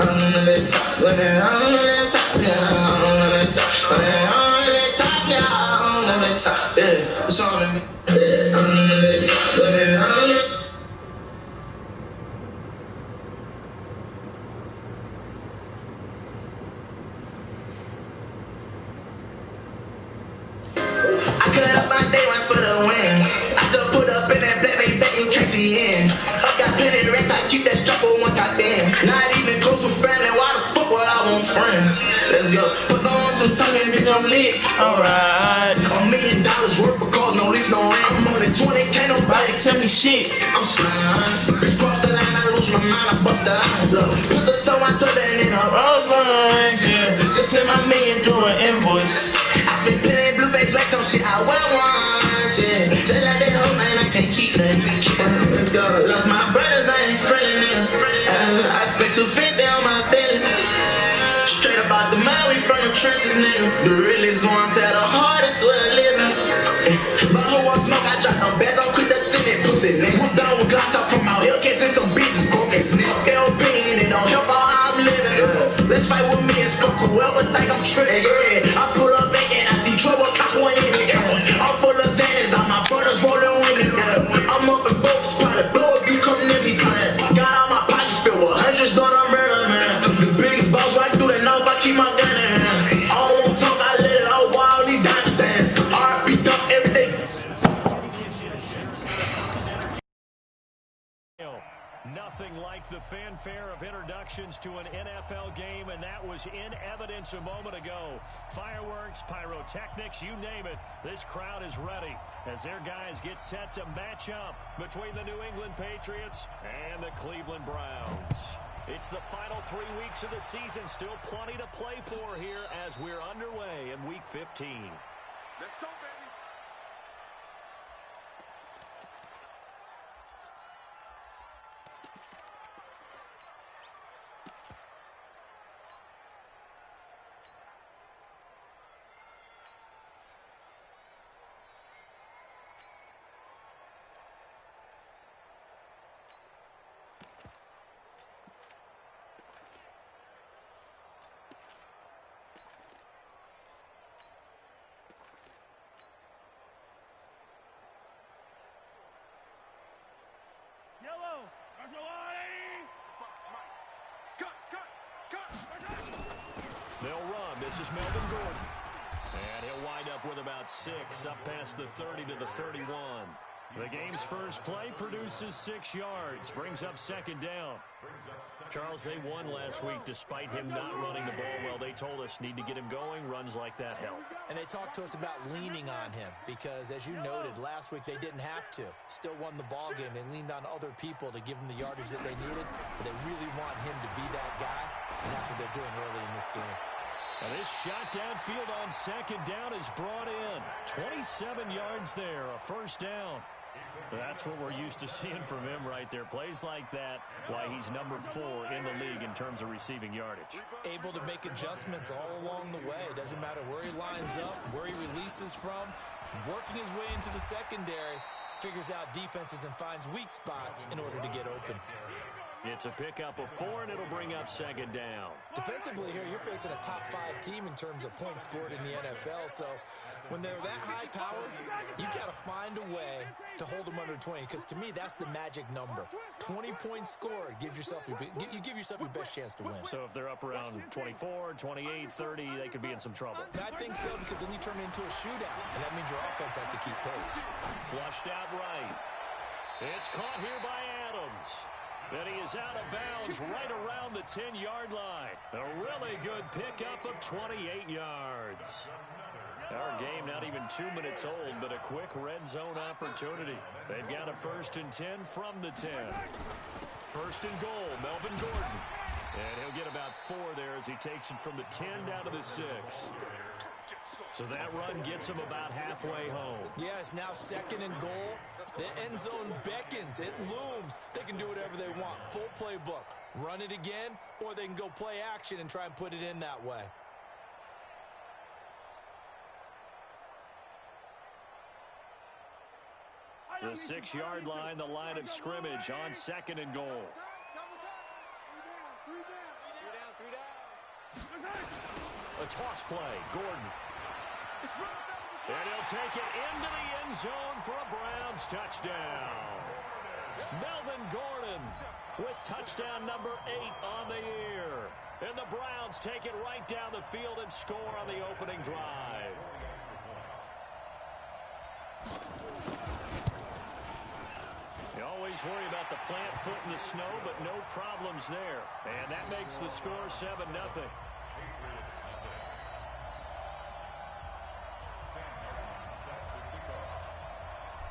I could have my day once for the win. I just put up in that black baby back in KCN. I got plenty of rent, I keep that strap on one top in. Not even close to family, why the fuck would I want friends? Let's go. Put on some tongue, bitch, I'm lit. Alright. $1 million worth of cars, no lease, no rent. I'm on it 20, can't nobody tell me shit. I'm slime. Bitch, cross the line, I lose my mind, I bust the line. Look, put the toe, I throw that in a rose line. Yeah. Just send my million through an invoice. I spent plenty blue face like some shit, I wear one shit. Just like that whole man, I can't keep nothing. Let's go. Lost my brothers, I ain't friendly nigga. I spent 250 on my belly. Straight about the mile, we from the trenches, nigga. The realest ones had the hardest way of living. But who want smoke, I drop no bags, don't quit the sending pussy, nigga. Who's down with glass up from out here, can't send some bitches, broke ass nigga. Their opinion, it don't help all how I'm living. Let's fight with me and fuck whoever think I'm tripping. Yeah, I pull up back and I see trouble, cock one in it. I'm full of Xanax, all my brothers rolling with me. I'm up in both spots, blow if you come near me, class. Got all my pockets filled with hundreds, don't I'm murder, man. The biggest boss right through the nose, I keep my gun in hand. I don't want talk, I let it all wild, these diamonds dance. RP dump every day. Nothing like the fanfare of introductions to an NFL game, and that was in evidence a moment ago. Fireworks, pyrotechnics, you name it. This crowd is ready as their guys get set to match up between the New England Patriots and the Cleveland Browns. It's the final 3 weeks of the season. Still plenty to play for here as we're underway in Week 15. Let's go, baby. Yellow! They'll run. This is Melvin Gordon. And he'll wind up with about 6 up past the 30 to the 31. The game's first play produces 6 yards, brings up second down. Charles, they won last week despite him not running the ball well. They told us need to get him going. Runs like that help. And they talked to us about leaning on him because, as you noted, last week they didn't have to. Still won the ball game. They leaned on other people to give them the yardage that they needed, but they really want him to be that guy, and that's what they're doing early in this game. And this shot downfield on second down is brought in. 27 yards there, a first down. That's what we're used to seeing from him right there. Plays like that, why he's number 4 in the league in terms of receiving yardage. Able to make adjustments all along the way. Doesn't matter where he lines up, where he releases from. Working his way into the secondary, figures out defenses and finds weak spots in order to get open. It's a pickup of 4, and it'll bring up second down. Defensively here, you're facing a top 5 team in terms of points scored in the NFL, so when they're that high-powered, you've got to find a way to hold them under 20, because to me, that's the magic number. 20 points scored gives yourself you give yourself your best chance to win. So if they're up around 24, 28, 30, they could be in some trouble. I think so, because then you turn it into a shootout, and that means your offense has to keep pace. Flushed out right. It's caught here by Adams. And he is out of bounds right around the 10-yard line. A really good pickup of 28 yards. Our game not even 2 minutes old, but a quick red zone opportunity. They've got a 1st and 10 from the 10. 1st and goal, Melvin Gordon. And he'll get about 4 there as he takes it from the 10 down to the 6. So that run gets him about halfway home. Yeah, it's now 2nd and goal. The end zone beckons. It looms. They can do whatever they want. Full playbook. Run it again, or they can go play action and try and put it in that way. The 6-yard line, the line of scrimmage on 2nd and goal. A toss play. Gordon. And he'll take it into the end zone for a Browns touchdown. Melvin Gordon with touchdown number 8 on the year. And the Browns take it right down the field and score on the opening drive. You always worry about the plant foot in the snow, but no problems there. And that makes the score 7-0.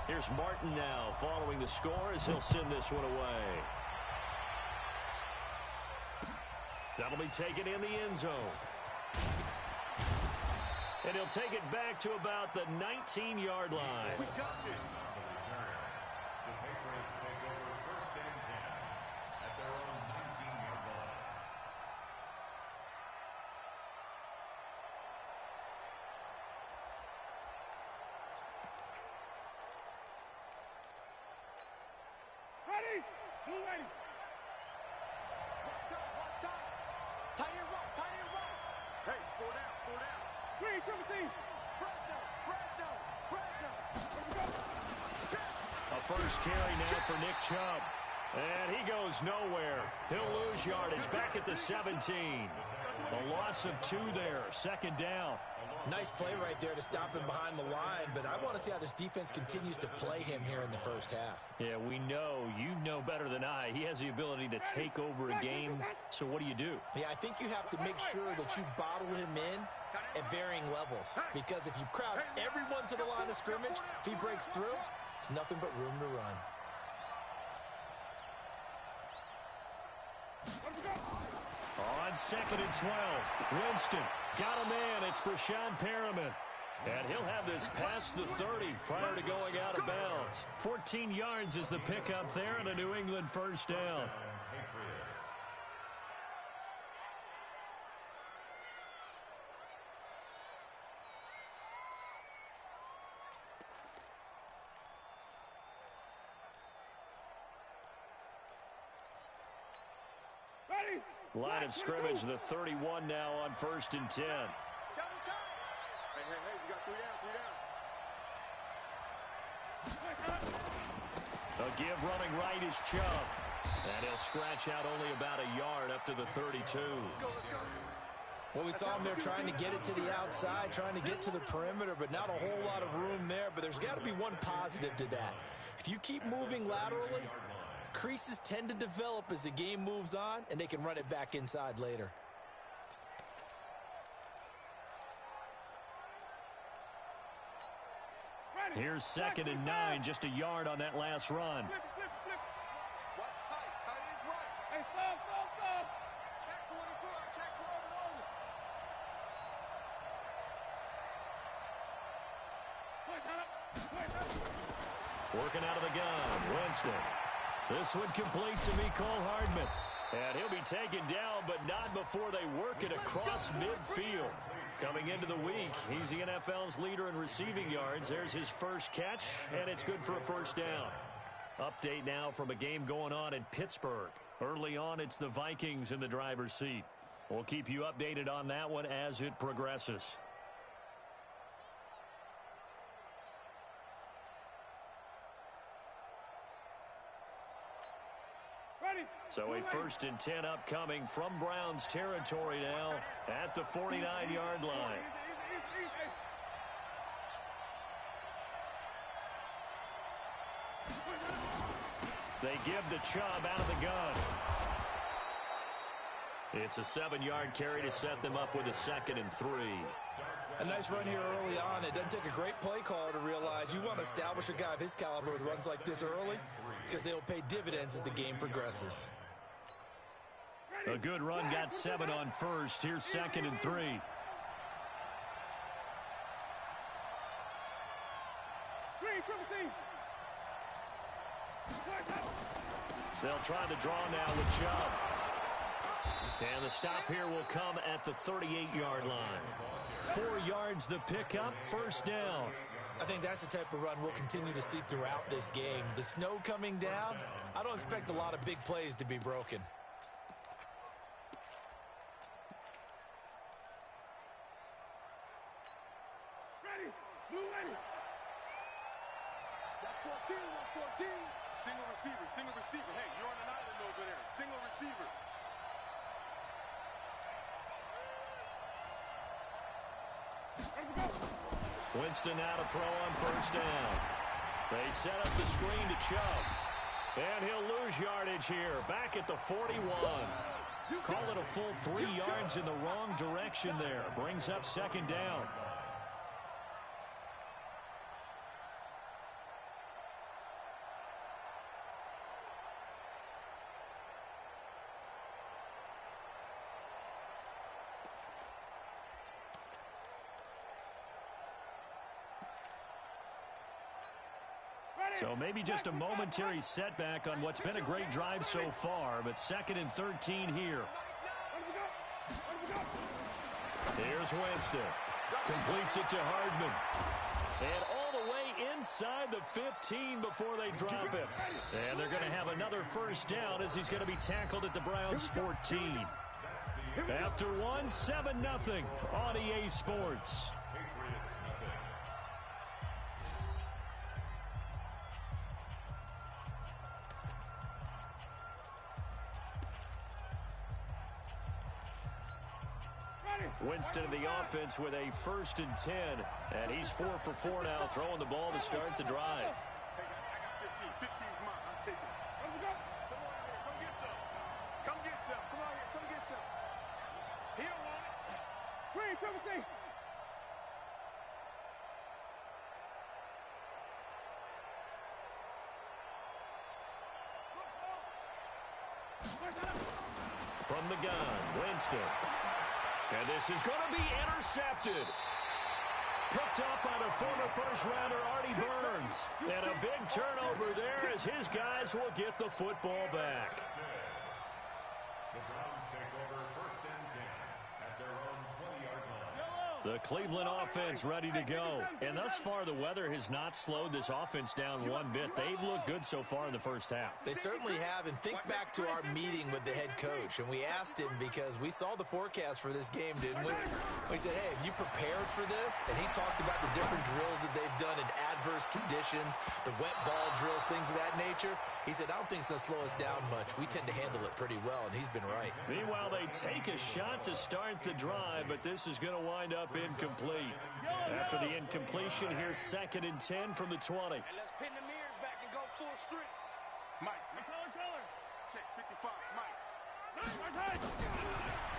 Here's Martin now following the score as he'll send this one away. That'll be taken in the end zone. And he'll take it back to about the 19-yard line. We got it. The Patriots take over 1st and 10 at their own 19-yard line. Ready? Blue ready. One time. Tight end right. Hey, 4 down, 4 down. Green, triple team. Fresno. A first carry now for Nick Chubb. And he goes nowhere. He'll lose yardage back at the 17. A loss of 2 there. 2nd down. Nice play right there to stop him behind the line, but I want to see how this defense continues to play him here in the first half. Yeah, we know. You know better than I. He has the ability to take over a game. So what do you do? Yeah, I think you have to make sure that you bottle him in at varying levels, because if you crowd everyone to the line of scrimmage, if he breaks through, there's nothing but room to run. On 2nd and 12, Winston got a man. It's Brashad Perriman. And he'll have this past the 30 prior to going out of bounds. 14 yards is the pickup there and a New England first down. Line of scrimmage, the 31 now on 1st and 10. Hey, you got 3 down. A give running right is Chubb. And he'll scratch out only about a yard up to the 32. Well, we saw him there trying to get it to the outside, trying to get to the perimeter, but not a whole lot of room there. But there's got to be one positive to that. If you keep moving laterally, creases tend to develop as the game moves on, and they can run it back inside later. Here's 2nd and 9, just a yard on that last run. Watch tight. Tight is right. Hey, stop. Check 44. Check 12 Working out of the gun, Winston. This one complete to Mecole Hardman. And he'll be taken down, but not before they work it across midfield. Coming into the week, he's the NFL's leader in receiving yards. There's his first catch, and it's good for a first down. Update now from a game going on in Pittsburgh. Early on, it's the Vikings in the driver's seat. We'll keep you updated on that one as it progresses. So a 1st and 10 upcoming from Browns territory now at the 49-yard line. They give the Chubb out of the gun. It's a 7-yard carry to set them up with a 2nd and 3. A nice run here early on. It doesn't take a great play caller to realize you want to establish a guy of his caliber with runs like this early, because they will pay dividends as the game progresses. A good run, got 7 on 1st. Here's 2nd and 3. They'll try the draw now with Chubb. And the stop here will come at the 38-yard line. 4 yards the pickup, first down. I think that's the type of run we'll continue to see throughout this game. The snow coming down, I don't expect a lot of big plays to be broken. Blue ready. Got 14, 14. Single receiver, single receiver. Hey, you're on an island over there. Single receiver. Winston now to throw on first down. They set up the screen to Chubb. And he'll lose yardage here. Back at the 41. Call it a full 3 yards in the wrong direction there. Brings up second down. So maybe just a momentary setback on what's been a great drive so far, but 2nd and 13 here. Here's Winston. Completes it to Hardman. And all the way inside the 15 before they drop it. And they're going to have another first down as he's going to be tackled at the Browns 14. After one, 7-0 on EA Sports. Winston in the offense with a 1st and 10. And he's 4 for 4 now, throwing the ball to start the drive. Hey, I got 15. 15's mine. I'm taking it. Come on here. Come get some. Come get some. Come on here. Come get some. He don't want it. Green, 17. From the gun, Winston. And this is going to be intercepted. Picked up by the former first-rounder Artie Burns. And a big turnover there as his guys will get the football back. The Browns take over 1st and 10 at their own 20-yard line. The Cleveland offense ready to go. And thus far, the weather has not slowed this offense down one bit. They've looked good so far in the first half. They certainly have, and think back to our meeting with the head coach, and we asked him because we saw the forecast for this game, didn't we? We said, hey, have you prepared for this? And he talked about the different drills that they've done in adverse conditions, the wet ball drills, things of that nature. He said, I don't think it's going to slow us down much. We tend to handle it pretty well, and he's been right. Meanwhile, they take a shot to start the drive, but this is going to wind up incomplete. After the incompletion, here's 2nd and 10 from the 20. And let's pin the mirrors back and go full street. Mike. Color. Check 55. Mike.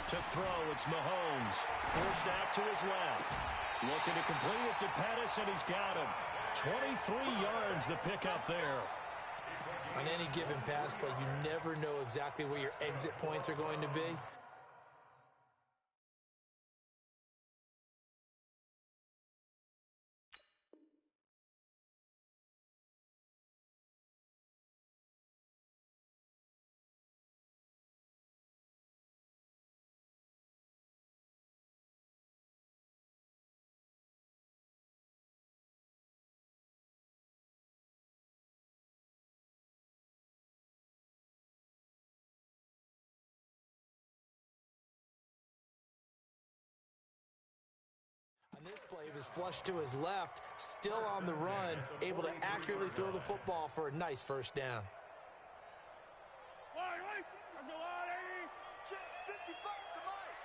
To throw, it's Mahomes. Forced out to his left. Looking to complete it to Pettis, and he's got him. 23 yards the pickup there. On any given pass play, you never know exactly where your exit points are going to be. On this play, he was flushed to his left, still on the run, able to accurately throw the football for a nice first down. Let's go, Artie. Check 55 to Mike.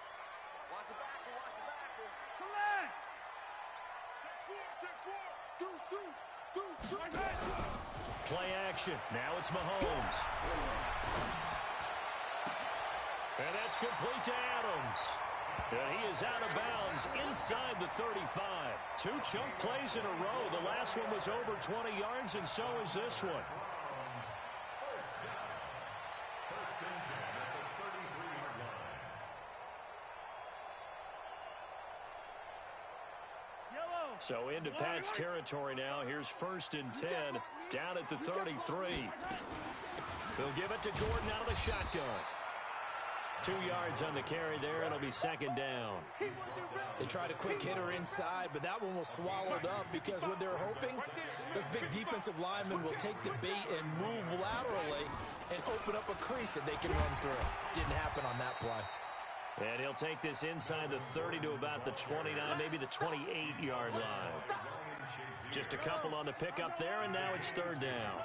Watch the backer, watch the backer. Come on. Check 4. Play action. Now it's Mahomes. And that's complete to Adams. And he is out of bounds inside the 35. 2 chunk plays in a row. The last one was over 20 yards, and so is this one. First and 10 at the 33-yard line. So into Pat's territory now. Here's 1st and 10 down at the 33. They'll give it to Gordon out of the shotgun. 2 yards on the carry there. It'll be 2nd down. They tried a quick hitter inside, but that one was swallowed up because what they're hoping, those big defensive linemen will take the bait and move laterally and open up a crease that they can run through. Didn't happen on that play. And he'll take this inside the 30 to about the 29, maybe the 28-yard line. Just a couple on the pickup there, and now it's third down.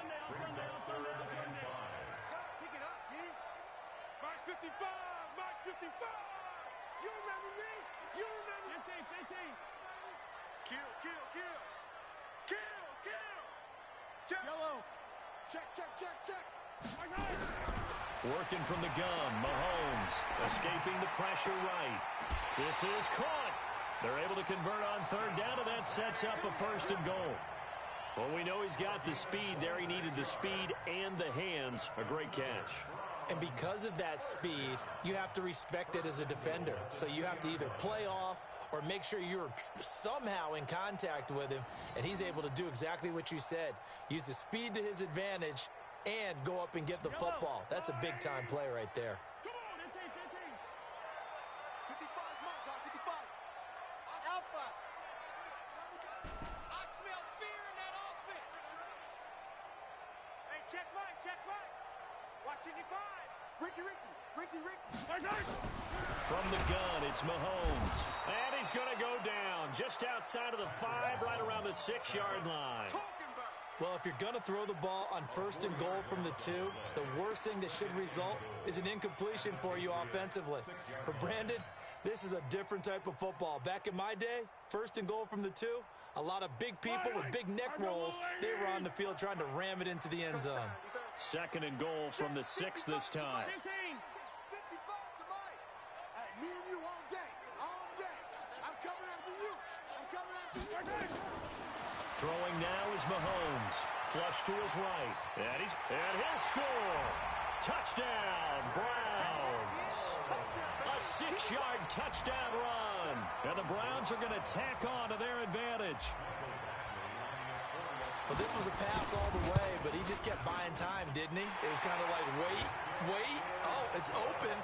Pick it up, G. Mark 55. Mark 55. You remember me? You remember me? 15. Kill. Check. Yellow. Check. Working from the gun, Mahomes escaping the pressure right. This is caught. They're able to convert on third down, and that sets up a first and goal. Well, we know he's got the speed there. He needed the speed and the hands. A great catch. And because of that speed, you have to respect it as a defender. So you have to either play off or make sure you're somehow in contact with him, and he's able to do exactly what you said. Use the speed to his advantage and go up and get the football. That's a big-time play right there. Come on, 15. 55, Mark, 55. Alpha. I smell fear in that offense. Hey, check right. Watch 55. Ricky. From the gun, it's Mahomes. And he's going to go down just outside of the 5, right around the 6-yard line. Well, if you're going to throw the ball on first and goal from the 2, the worst thing that should result is an incompletion for you offensively. But, Brandon, this is a different type of football. Back in my day, first and goal from the 2, a lot of big people with big neck rolls, they were on the field trying to ram it into the end zone. Second and goal from the 6 this time. 55 to Mike. Hey, me and you all day. I'm coming after you. Throwing now is Mahomes. Flush to his right. And he'll score. Touchdown, Browns. A 6-yard touchdown run. And the Browns are going to tack on to their advantage. Well, this was a pass all the way, but he just kept buying time, didn't he? It was kind of like, wait. Oh, it's open.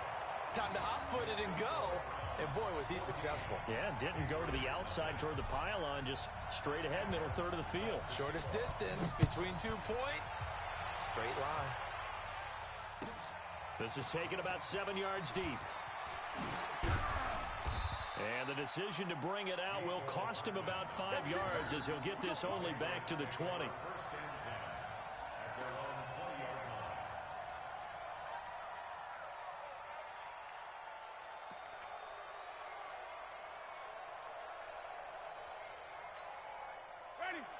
Time to hot-foot it and go. And, boy, was he successful. Yeah, didn't go to the outside toward the pylon, just straight ahead, middle third of the field. Shortest distance between 2 points. Straight line. This is taken about 7 yards deep. And the decision to bring it out will cost him about 5 yards as he'll get this only back to the 20.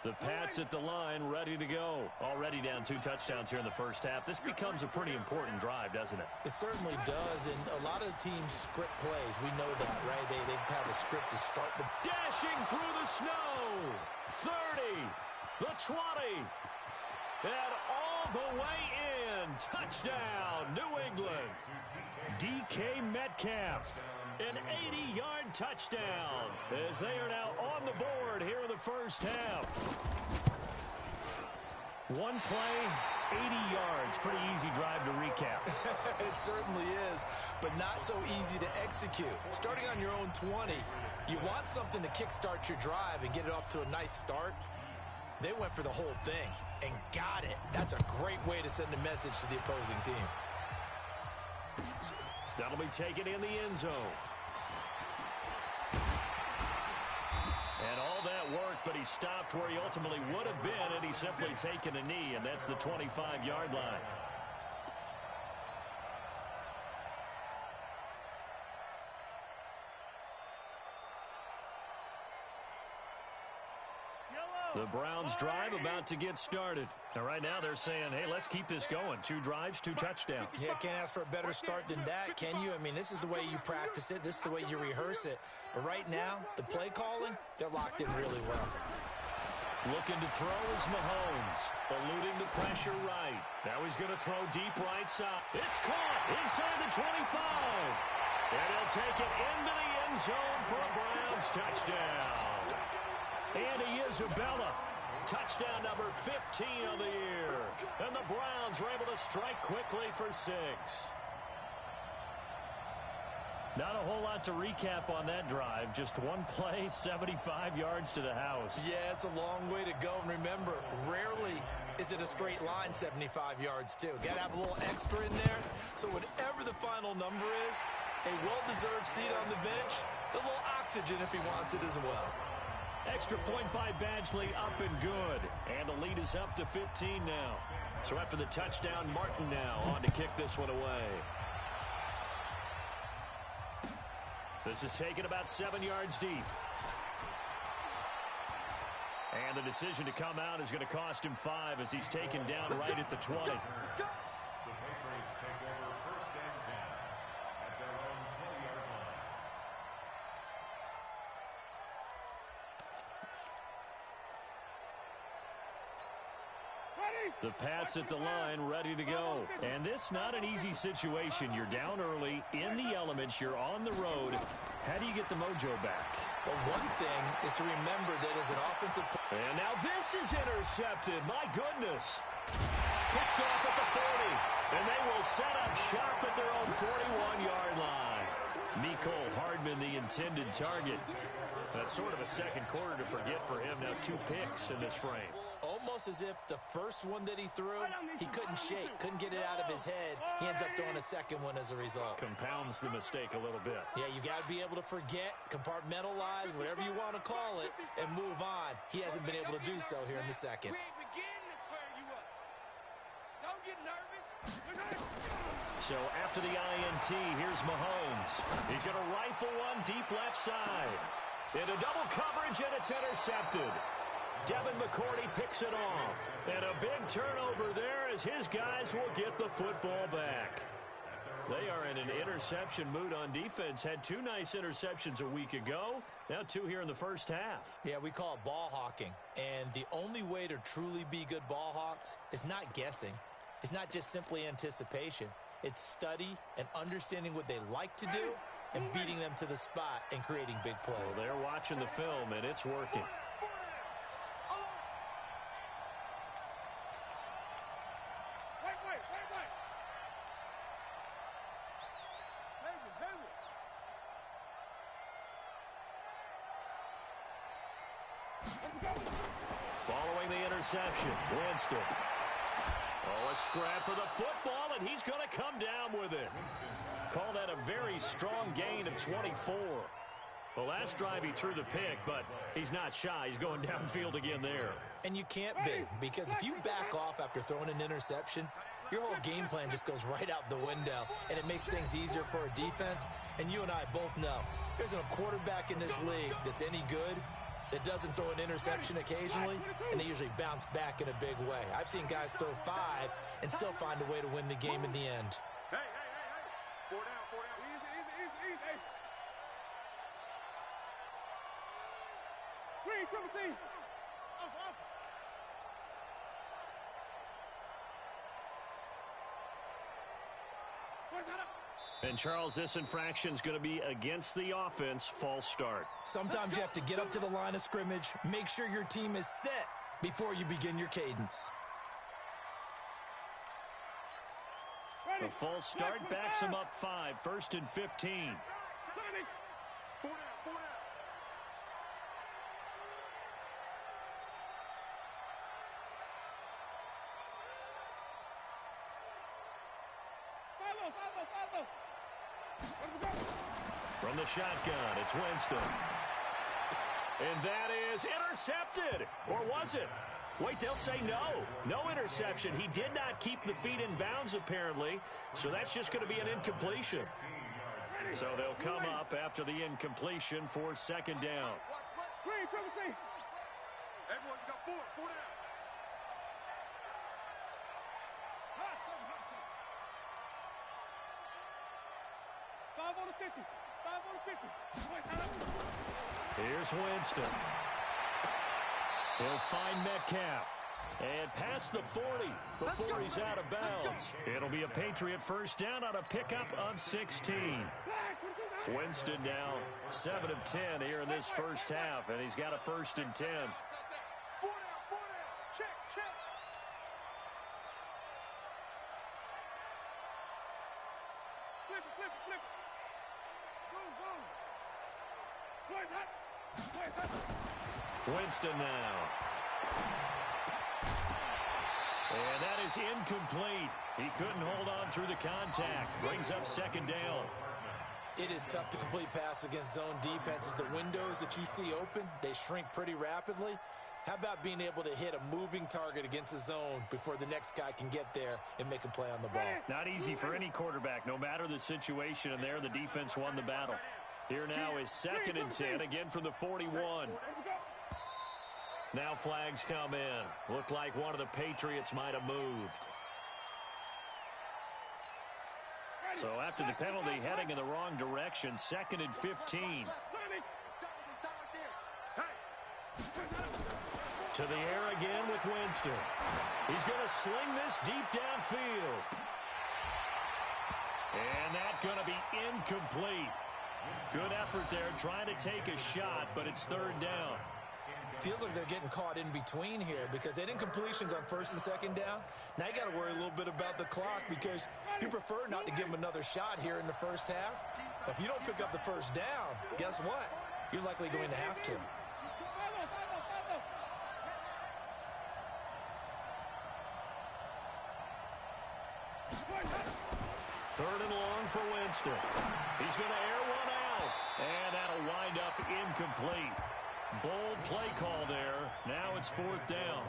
The Pats at the line, ready to go. Already down 2 touchdowns here in the first half. This becomes a pretty important drive, doesn't it? It certainly does, and a lot of teams script plays. We know that, right? They have a script to start the... Dashing through the snow. 30, the 20, and all the way in. Touchdown, New England. DK Metcalf. An 80-yard touchdown as they are now on the board here in the first half. One play, 80 yards. Pretty easy drive to recap. It certainly is, but not so easy to execute. Starting on your own 20, you want something to kickstart your drive and get it off to a nice start. They went for the whole thing and got it. That's a great way to send a message to the opposing team. That'll be taken in the end zone. And all that work, but he stopped where he ultimately would have been, and he's simply taken a knee, and that's the 25-yard line. The Browns drive about to get started. Now, right now they're saying, hey, let's keep this going. 2 drives, 2 touchdowns. Yeah, can't ask for a better start than that, can you? I mean, this is the way you practice it. This is the way you rehearse it. But right now, the play calling, they're locked in really well. Looking to throw is Mahomes, eluding the pressure right. Now he's going to throw deep right side. It's caught inside the 25. And he'll take it into the end zone for a Browns touchdown. Andy Isabella, touchdown number 15 of the year. And the Browns were able to strike quickly for 6. Not a whole lot to recap on that drive. Just one play, 75 yards to the house. Yeah, it's a long way to go. And remember, rarely is it a straight line 75 yards, too. Got to have a little extra in there. So whatever the final number is, a well-deserved seat on the bench, a little oxygen if he wants it as well. Extra point by Badgley, up and good. And the lead is up to 15 now. So after the touchdown, Martin now on to kick this one away. This is taken about 7 yards deep. And the decision to come out is going to cost him 5 as he's taken down right at the 20. The Patriots take over 1st and 10 at their own 20-yard line. The Pats at the line, ready to go. And this not an easy situation. You're down early, in the elements, you're on the road. How do you get the mojo back? Well, one thing is to remember that as an offensive player. And now this is intercepted. My goodness. Picked off at the 40. And they will set up shop at their own 41-yard line. Mecole Hardman, the intended target. That's sort of a second quarter to forget for him. Now 2 picks in this frame. Almost as if the first one that he threw, he couldn't shake, couldn't get it out of his head. He ends up throwing a second one as a result. Compounds the mistake a little bit. Yeah, you got to be able to forget, compartmentalize, whatever you want to call it, and move on. He hasn't been able to do so here in the second. We ain't beginning to turn you up. Don't get nervous. So after the INT, here's Mahomes. He's going to rifle one deep left side. Into double coverage, and it's intercepted. Devin McCourty picks it off. And a big turnover there as his guys will get the football back. They are in an interception mood on defense. Had 2 nice interceptions a week ago. Now 2 here in the first half. Yeah, we call it ball hawking. And the only way to truly be good ball hawks is not guessing. It's not just simply anticipation. It's study and understanding what they like to do and beating them to the spot and creating big plays. Well, they're watching the film, and it's working. Following the interception, Winston. Oh, a scrap for the football, and he's going to come down with it. Call that a very strong gain of 24. The last drive he threw the pick, but he's not shy. He's going downfield again there. And you can't be, because if you back off after throwing an interception, your whole game plan just goes right out the window, and it makes things easier for a defense. And you and I both know there's a quarterback in this league that's any good that doesn't throw an interception occasionally, and they usually bounce back in a big way. I've seen guys throw 5 and still find a way to win the game in the end. Hey. 4 down. Easy. Hey. Green, triple team. Off. And Charles, this infraction is going to be against the offense. False start. Sometimes you have to get up to the line of scrimmage, make sure your team is set before you begin your cadence. The false start backs him up 5, 1st and 15. 4 down. Follow. From the shotgun, it's Winston. And that is intercepted. Or was it? Wait, they'll say no. No interception. He did not keep the feet in bounds, apparently. So that's just going to be an incompletion. So they'll come up after the incompletion for 2nd down. Green, triple team. Everyone, you got 4 down. Hustle. 5 on the 50. Here's Winston. He'll find Metcalf. And past the 40 before he's out of bounds. It'll be a Patriot 1st down on a pickup of 16. Winston now 7 of 10 here in this first half, and he's got a 1st and 10. 4 down. Check. Flip it. Winston now. And that is incomplete. He couldn't hold on through the contact. Brings up 2nd down. It is tough to complete passes against zone defenses. The windows that you see open, they shrink pretty rapidly. How about being able to hit a moving target against a zone before the next guy can get there and make a play on the ball? Not easy for any quarterback, no matter the situation, and there the defense won the battle. Here now is 2nd and 10, again from the 41. Now flags come in. Looked like one of the Patriots might have moved. So after the penalty, heading in the wrong direction, 2nd and 15. To the air again with Winston. He's going to sling this deep downfield. And that's going to be incomplete. Good effort there, trying to take a shot, but it's 3rd down. Feels like they're getting caught in between here because they didn't incompletions on 1st and 2nd down. Now you got to worry a little bit about the clock because you prefer not to give them another shot here in the first half. But if you don't pick up the 1st down, guess what? You're likely going to have to. Third and long for Winston. He's going to air one out. And that'll wind up incomplete. Bold play call there. Now it's 4th down.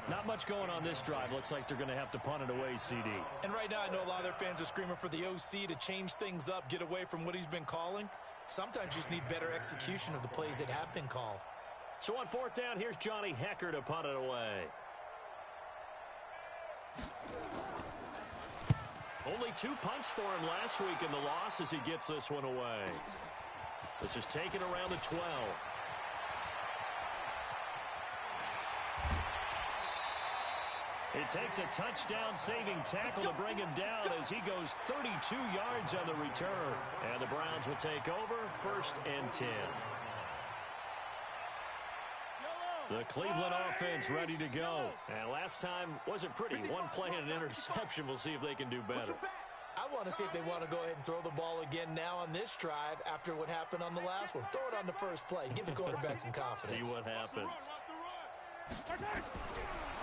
Not much going on this drive. Looks like they're going to have to punt it away, CD. And right now I know a lot of their fans are screaming for the OC to change things up, get away from what he's been calling. Sometimes you just need better execution of the plays that have been called. So on 4th down, here's Johnny Hecker to punt it away. Only 2 punts for him last week in the loss as he gets this one away. This is taken around the 12. It takes a touchdown-saving tackle to bring him down as he goes 32 yards on the return. And the Browns will take over 1st and 10. The Cleveland offense ready to go. And last time wasn't pretty. One play and an interception. We'll see if they can do better. I want to see if they want to go ahead and throw the ball again now on this drive after what happened on the last one. Throw it on the first play. Give the quarterback some confidence. See what happens.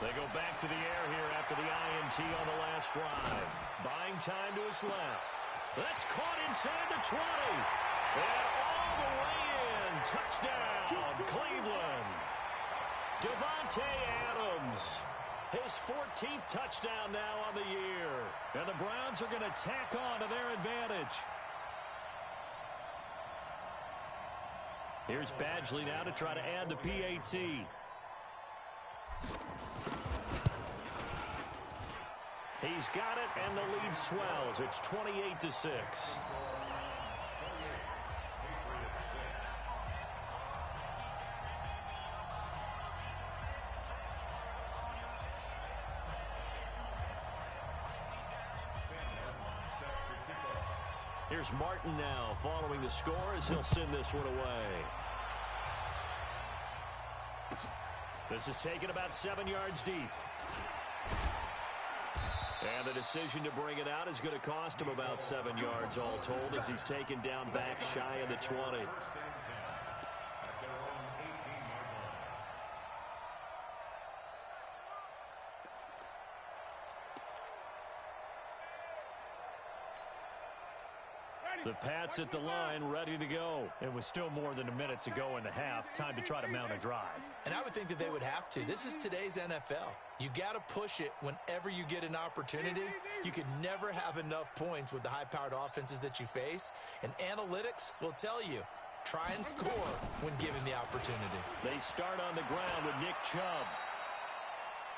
They go back to the air here after the INT on the last drive. Buying time to his left. That's caught inside the 20. And all the way in. Touchdown, Cleveland. Davante Adams. His 14th touchdown now on the year. And the Browns are going to tack on to their advantage. Here's Badgley now to try to add the PAT. He's got it, and the lead swells. It's 28-6. Here's Martin now following the score as he'll send this one away. This is taken about 7 yards deep. And the decision to bring it out is going to cost him about 7 yards all told as he's taken down back shy of the 20. The Pats at the line, ready to go. It was still more than a minute to go in the half. Time to try to mount a drive. And I would think that they would have to. This is today's NFL. You got to push it whenever you get an opportunity. You can never have enough points with the high-powered offenses that you face. And analytics will tell you, try and score when given the opportunity. They start on the ground with Nick Chubb.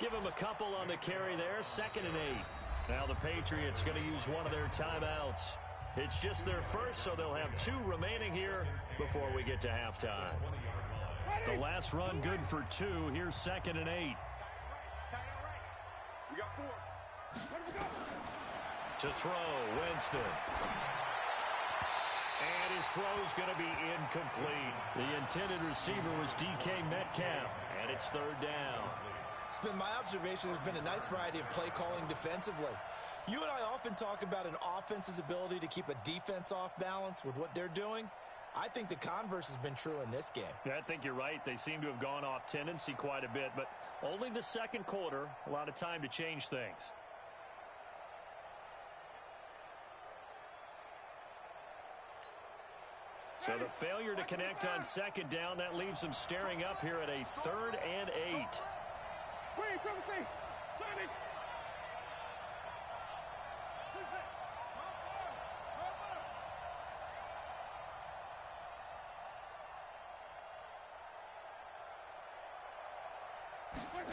Give him a couple on the carry there. 2nd and 8. Now the Patriots going to use one of their timeouts. It's just their first, so they'll have 2 remaining here before we get to halftime. The last run good for 2. Here's 2nd and 8. We got 4. To throw, Winston. And his throw's going to be incomplete. The intended receiver was DK Metcalf, and it's 3rd down. It's been my observation there's been a nice variety of play calling defensively. You and I often talk about an offense's ability to keep a defense off balance with what they're doing. I think the converse has been true in this game. Yeah, I think you're right. They seem to have gone off tendency quite a bit, but only the second quarter, a lot of time to change things. So the failure to connect on second down, that leaves them staring up here at a 3rd and 8.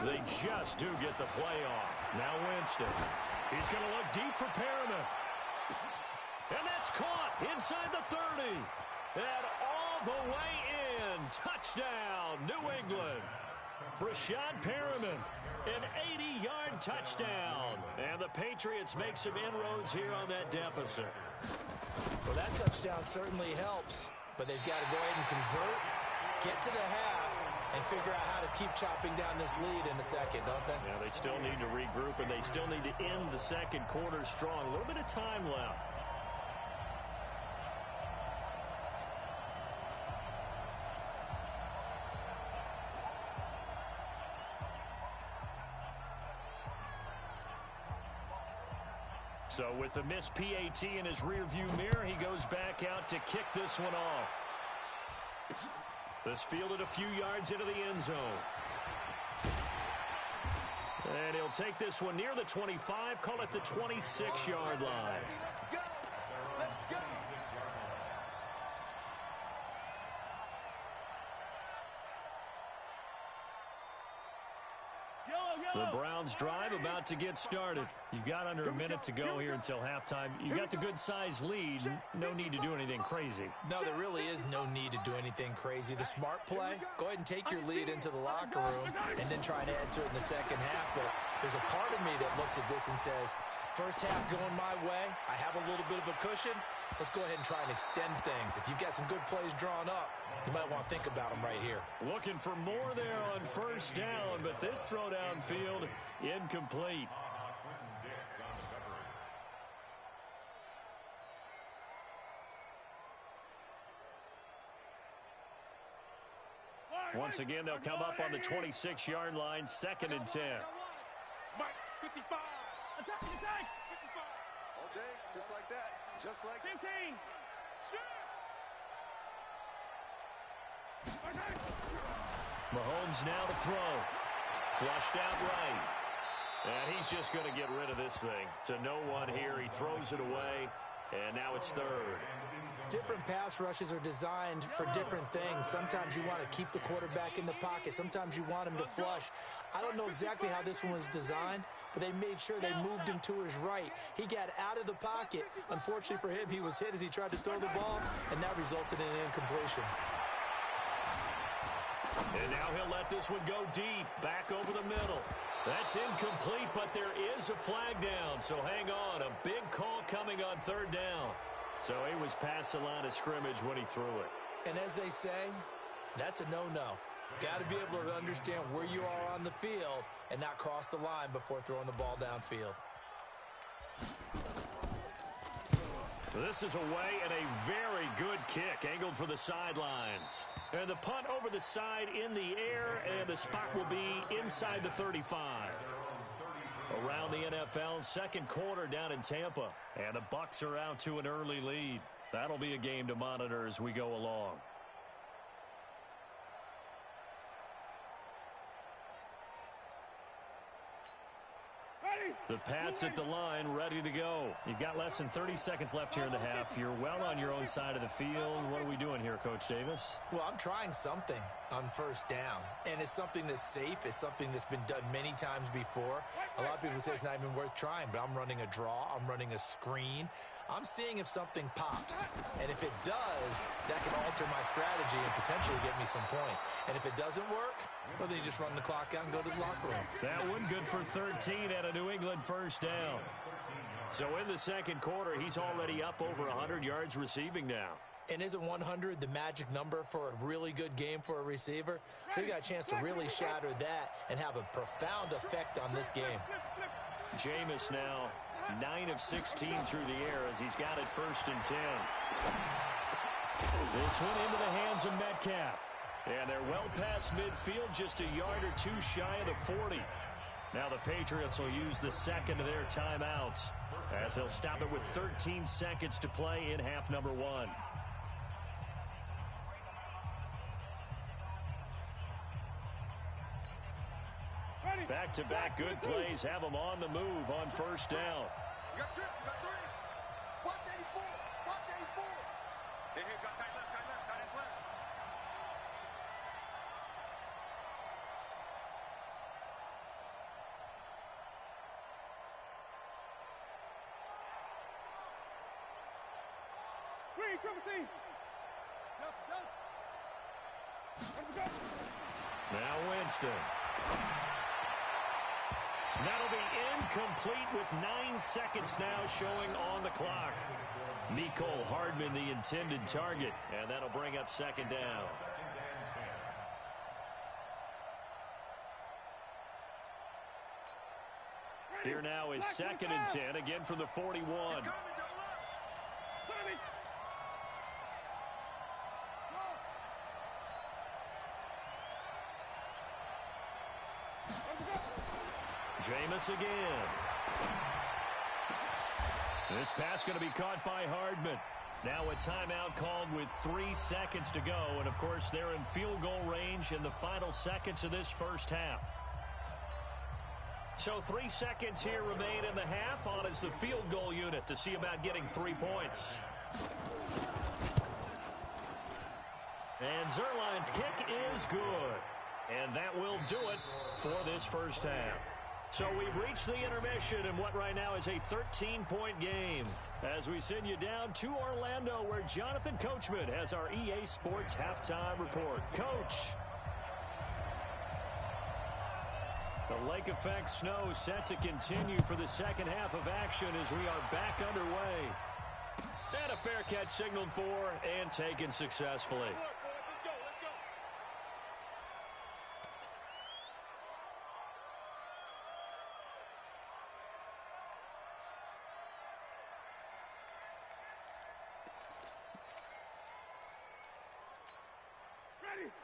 They just do get the play off. Now Winston. He's going to look deep for Perriman. And that's caught inside the 30. And all the way in. Touchdown, New England. Brashad Perriman, an 80-yard touchdown. And the Patriots make some inroads here on that deficit. Well, that touchdown certainly helps, but they've got to go ahead and convert, get to the half, and figure out how to keep chopping down this lead in the second, don't they? Yeah, they still need to regroup, and they still need to end the second quarter strong. A little bit of time left. So with the missed PAT in his rearview mirror, he goes back out to kick this one off. This fielded a few yards into the end zone. And he'll take this one near the 25, call it the 26-yard line. The Browns drive about to get started. You've got under a minute to go here until halftime. You got the good-sized lead. No need to do anything crazy. No, there really is no need to do anything crazy. The smart play, go ahead and take your lead into the locker room and then try to add to it in the second half. But there's a part of me that looks at this and says, first half going my way, I have a little bit of a cushion. Let's go ahead and try and extend things. If you've got some good plays drawn up, you might want to think about them right here. Looking for more there on first down, but this throw downfield incomplete. Once again, they'll come up on the 26-yard line, 2nd and 10. Mike, 55. Attack, attack. 55. All day, just like that. Just like 15. Shoot. Mahomes now to throw. Flushed out right. And he's just going to get rid of this thing. To no one here. He throws it away. And now it's 3rd. Different pass rushes are designed for different things. Sometimes you want to keep the quarterback in the pocket. Sometimes you want him to flush. I don't know exactly how this one was designed, but they made sure they moved him to his right. He got out of the pocket. Unfortunately for him, he was hit as he tried to throw the ball, and that resulted in an incompletion. And now he'll let this one go deep, back over the middle. That's incomplete, but there is a flag down, so hang on. A big call coming on 3rd down. So he was past the line of scrimmage when he threw it. And as they say, that's a no-no. Got to be able to understand where you are on the field and not cross the line before throwing the ball downfield. This is away and a very good kick, angled for the sidelines. And the punt over the side in the air, and the spot will be inside the 35. Around the NFL, 2nd quarter down in Tampa. And the Bucs are out to an early lead. That'll be a game to monitor as we go along. The Pats at the line, ready to go. You've got less than 30 seconds left here in the half. You're well on your own side of the field. What are we doing here, Coach Davis? Well, I'm trying something on first down, and it's something that's safe. It's something that's been done many times before. A lot of people say it's not even worth trying, but I'm running a draw. I'm running a screen. I'm seeing if something pops, and if it does, that can alter my strategy and potentially get me some points. And if it doesn't work, well, then you just run the clock out and go to the locker room. That one good for 13 at a New England first down. So in the 2nd quarter, he's already up over 100 yards receiving now. And isn't 100 the magic number for a really good game for a receiver? So you got a chance to really shatter that and have a profound effect on this game. Jameis now 9 of 16 through the air as he's got it 1st and 10. This one into the hands of Metcalf. And they're well past midfield, just a yard or two shy of the 40. Now the Patriots will use the 2nd of their timeouts as they'll stop it with 13 seconds to play in half number 1. Back-to-back good plays have them on the move on first down. You got trips. You got 3. Watch 84. Watch 84. Hey, got tight left, tight end left. Green, Timothy. Now Winston. That'll be incomplete with 9 seconds now showing on the clock. Mecole Hardman, the intended target, and that'll bring up second down. Here now is 2nd and 10, again from the 41. Jameis again. This pass going to be caught by Hardman. Now a timeout called with 3 seconds to go. And, of course, they're in field goal range in the final seconds of this first half. So 3 seconds here remain in the half. On is the field goal unit to see about getting 3 points. And Zerline's kick is good. And that will do it for this first half. So we've reached the intermission in what right now is a 13-point game as we send you down to Orlando where Jonathan Coachman has our EA Sports halftime report. Coach. The lake effect snow set to continue for the second half of action as we are back underway. And a fair catch signaled for and taken successfully.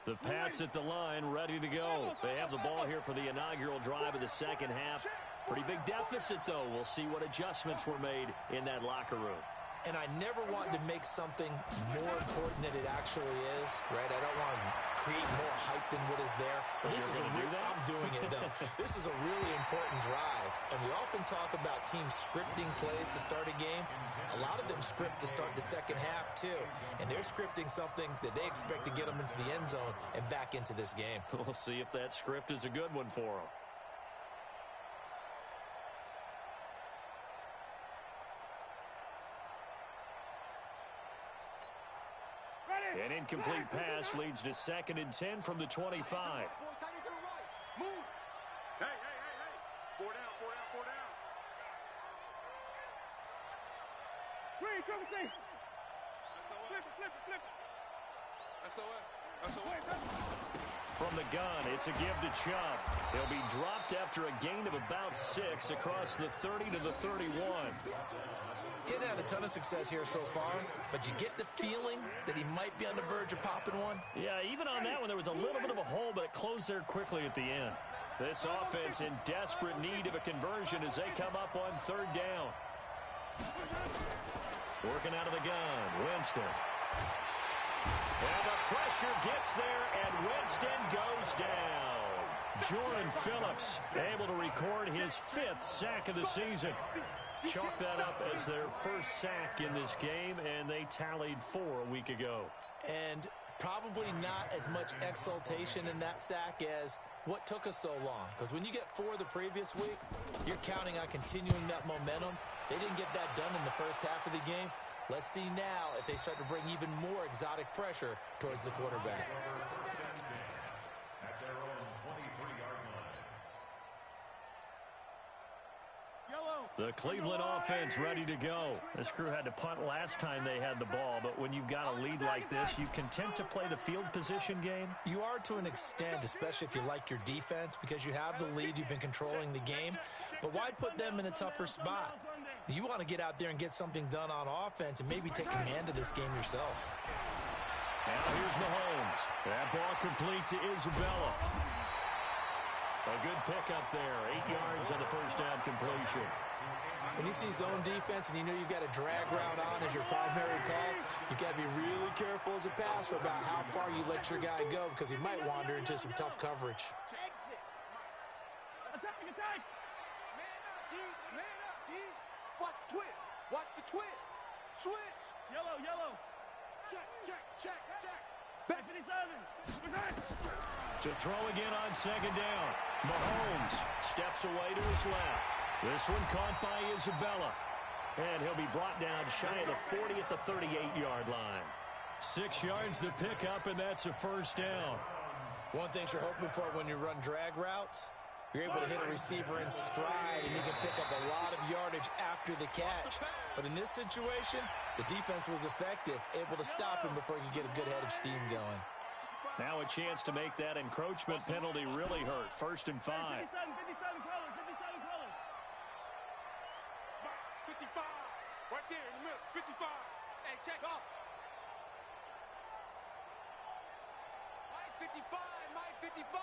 The Pats at the line, ready to go. They have the ball here for the inaugural drive of the second half. Pretty big deficit, though. We'll see what adjustments were made in that locker room. And I never want to make something more important than it actually is, right? I don't want to create more hype than what is there. But this is I'm doing it, though. This is a really important drive. And we often talk about teams scripting plays to start a game. A lot of them script to start the second half, too. And they're scripting something that they expect to get them into the end zone and back into this game. We'll see if that script is a good one for them. An incomplete pass leads to 2nd and 10 from the 25. Move. Hey. 4 down. Green, come and see. Flip it. SOS. From the gun, it's a give to Chubb. He'll be dropped after a gain of about 6 across the 30 to the 31. He hadn't had a ton of success here so far, but you get the feeling that he might be on the verge of popping one. Yeah, even on that one, there was a little bit of a hole, but it closed there quickly at the end. This offense in desperate need of a conversion as they come up on 3rd down. Working out of the gun, Winston. And the pressure gets there, and Winston goes down. Jordan Phillips able to record his 5th sack of the season. Chalk that up as their first sack in this game, and they tallied 4 a week ago. And probably not as much exultation in that sack as what took us so long. Because when you get 4 the previous week, you're counting on continuing that momentum. They didn't get that done in the first half of the game. Let's see now if they start to bring even more exotic pressure towards the quarterback. At their own 23-yard line. The Cleveland offense ready to go. This crew had to punt last time they had the ball, but when you've got a lead like this, you content to play the field position game? You are to an extent, especially if you like your defense, because you have the lead, you've been controlling the game. But why put them in a tougher spot? You want to get out there and get something done on offense and maybe take command of this game yourself. Now here's Mahomes. That ball complete to Isabella. A good pickup there. 8 yards on the first down completion. When you see zone defense and you know you've got a drag route on as your primary call, you've got to be really careful as a passer about how far you let your guy go because he might wander into some tough coverage. attack. Man up, D. Man up, D. Watch the twist. Watch the twist. Switch. Yellow, yellow. Check, check, check, check. Back 57. Return. To throw again on second down. Mahomes steps away to his left. This one caught by Isabella. And he'll be brought down shy of the 40 at the 38-yard line. 6 yards the pickup, and that's a first down. One thing you're hoping for when you run drag routes, you're able to hit a receiver in stride, and you can pick up a lot of yardage after the catch. But in this situation, the defense was effective, able to stop him before he could get a good head of steam going. Now a chance to make that encroachment penalty really hurt. 1st and 5. 57 colors, 57 colors. 55. Right there in the middle. 55. Hey, check off. Mike 55. Mike 55.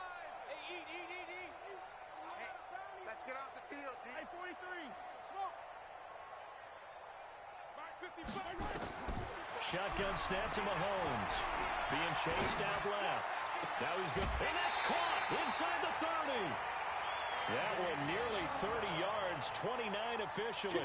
Hey, eat. Hey, let's get off the field, D. Hey, 43. Smoke. Mike 55. Shotgun snap to Mahomes. Being chased out left. Now he's good. And that's caught inside the 30. That one nearly 30 yards, 29 officially.